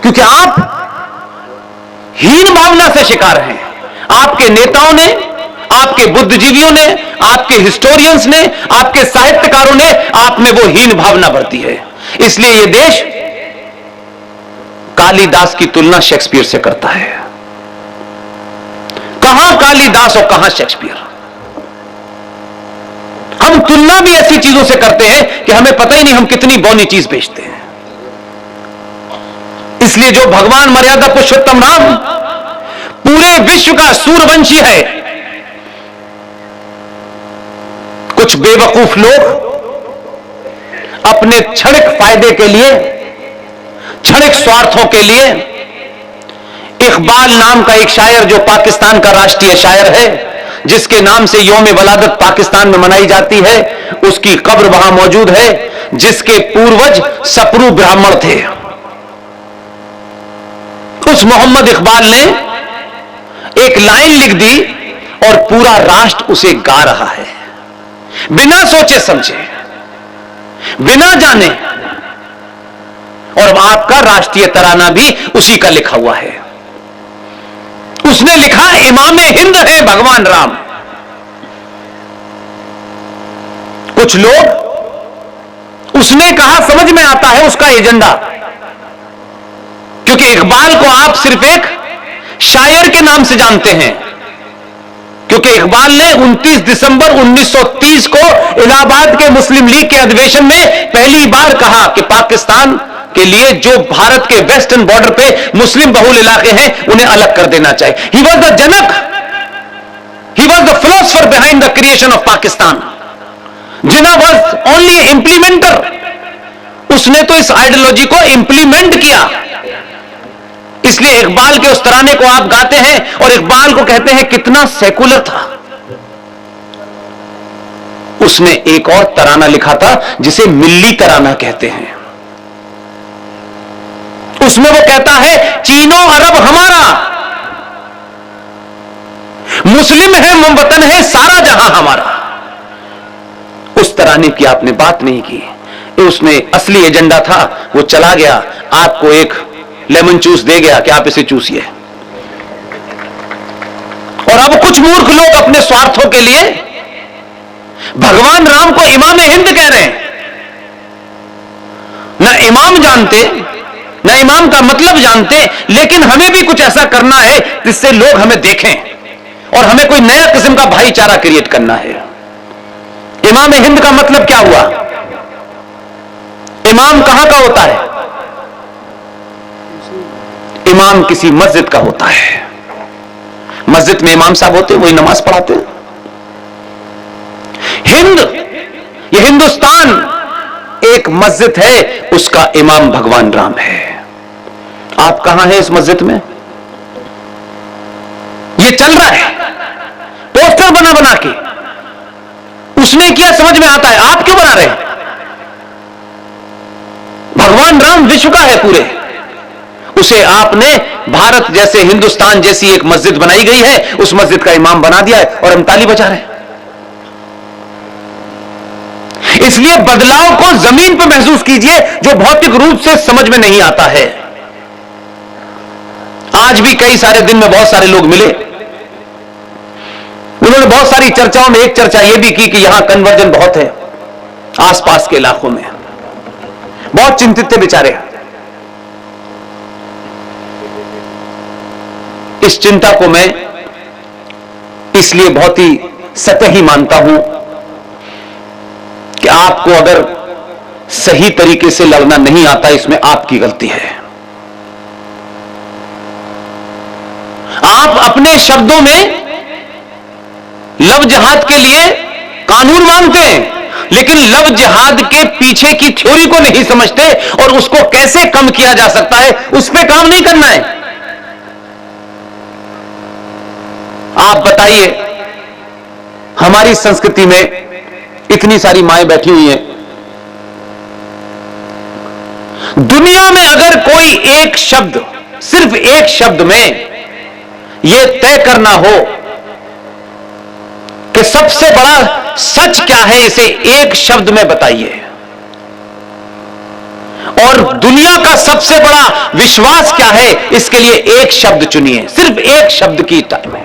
क्योंकि आप हीन भावना से शिकार हैं। आपके नेताओं ने, आपके बुद्धिजीवियों ने, आपके हिस्टोरियंस ने, आपके साहित्यकारों ने आप में वो हीन भावना बरती है। इसलिए यह देश कालिदास की तुलना शेक्सपियर से करता है। कहां कालिदास और कहां शेक्सपियर। हम तुलना भी ऐसी चीजों से करते हैं कि हमें पता ही नहीं हम कितनी बौनी चीज बेचते हैं। इसलिए जो भगवान मर्यादा पुरुषोत्तम राम पूरे विश्व का सूर्यवंशी है, कुछ बेवकूफ लोग अपने क्षणिक फायदे के लिए, क्षणिक स्वार्थों के लिए, इकबाल नाम का एक शायर जो पाकिस्तान का राष्ट्रीय शायर है, जिसके नाम से यौम वलादत पाकिस्तान में मनाई जाती है, उसकी कब्र वहां मौजूद है, जिसके पूर्वज सपरू ब्राह्मण थे। उस मोहम्मद इकबाल ने एक लाइन लिख दी और पूरा राष्ट्र उसे गा रहा है, बिना सोचे समझे, बिना जाने। और आपका राष्ट्रीय तराना भी उसी का लिखा हुआ है। उसने लिखा इमाम हिंद है भगवान राम। कुछ लोग, उसने कहा समझ में आता है उसका एजेंडा, क्योंकि इकबाल को आप सिर्फ एक शायर के नाम से जानते हैं। क्योंकि इकबाल ने 29 दिसंबर 1930 को इलाहाबाद के मुस्लिम लीग के अधिवेशन में पहली बार कहा कि पाकिस्तान के लिए जो भारत के वेस्टर्न बॉर्डर पे मुस्लिम बहुल इलाके हैं उन्हें अलग कर देना चाहिए। He was the Janak, he was the philosopher behind the creation of Pakistan. Jinnah was only implementer. उसने तो इस आइडियोलॉजी को इंप्लीमेंट किया। इसलिए इकबाल के उस तराने को आप गाते हैं और इकबाल को कहते हैं कितना सेकुलर था। उसने एक और तराना लिखा था जिसे मिल्ली तराना कहते हैं। उसमें वो कहता है चीनो अरब हमारा, मुस्लिम है वतन है सारा जहां हमारा। उस तराने की आपने बात नहीं की। उसने असली एजेंडा था, वो चला गया, आपको एक लेमन जूस दे गया कि आप इसे चूसिए। और अब कुछ मूर्ख लोग अपने स्वार्थों के लिए भगवान राम को इमाम हिंद कह रहे हैं। ना इमाम जानते, ना इमाम का मतलब जानते, लेकिन हमें भी कुछ ऐसा करना है जिससे लोग हमें देखें और हमें कोई नया किस्म का भाईचारा क्रिएट करना है। इमाम हिंद का मतलब क्या हुआ? इमाम कहां का होता है? इमाम किसी मस्जिद का होता है। मस्जिद में इमाम साहब होते, वही नमाज पढ़ाते हैं। हिंद, ये हिंदुस्तान एक मस्जिद है, उसका इमाम भगवान राम है। आप कहां हैं इस मस्जिद में? ये चल रहा है, पोस्टर बना बना के। उसने किया समझ में आता है, आप क्यों बना रहे हैं? भगवान राम विश्व का है पूरे, उसे आपने भारत जैसे, हिंदुस्तान जैसी एक मस्जिद बनाई गई है, उस मस्जिद का इमाम बना दिया है और हम ताली बजा रहे हैं। इसलिए बदलाव को जमीन पर महसूस कीजिए जो भौतिक रूप से समझ में नहीं आता है। आज भी कई सारे दिन में बहुत सारे लोग मिले, उन्होंने बहुत सारी चर्चाओं में एक चर्चा यह भी की कि यहां कन्वर्जन बहुत है, आसपास के इलाकों में। बहुत चिंतित थे बेचारे। इस चिंता को मैं इसलिए बहुत ही सतही मानता हूं कि आपको अगर सही तरीके से लड़ना नहीं आता, इसमें आपकी गलती है। आप अपने शब्दों में लव जिहाद के लिए कानून मांगते हैं, लेकिन लव जिहाद के पीछे की थ्योरी को नहीं समझते और उसको कैसे कम किया जा सकता है उस पर काम नहीं करना है। आप बताइए, हमारी संस्कृति में इतनी सारी माएं बैठी हुई हैं, दुनिया में अगर कोई एक शब्द, सिर्फ एक शब्द में यह तय करना हो कि सबसे बड़ा सच क्या है, इसे एक शब्द में बताइए, और दुनिया का सबसे बड़ा विश्वास क्या है, इसके लिए एक शब्द चुनिए, सिर्फ एक शब्द की टाइम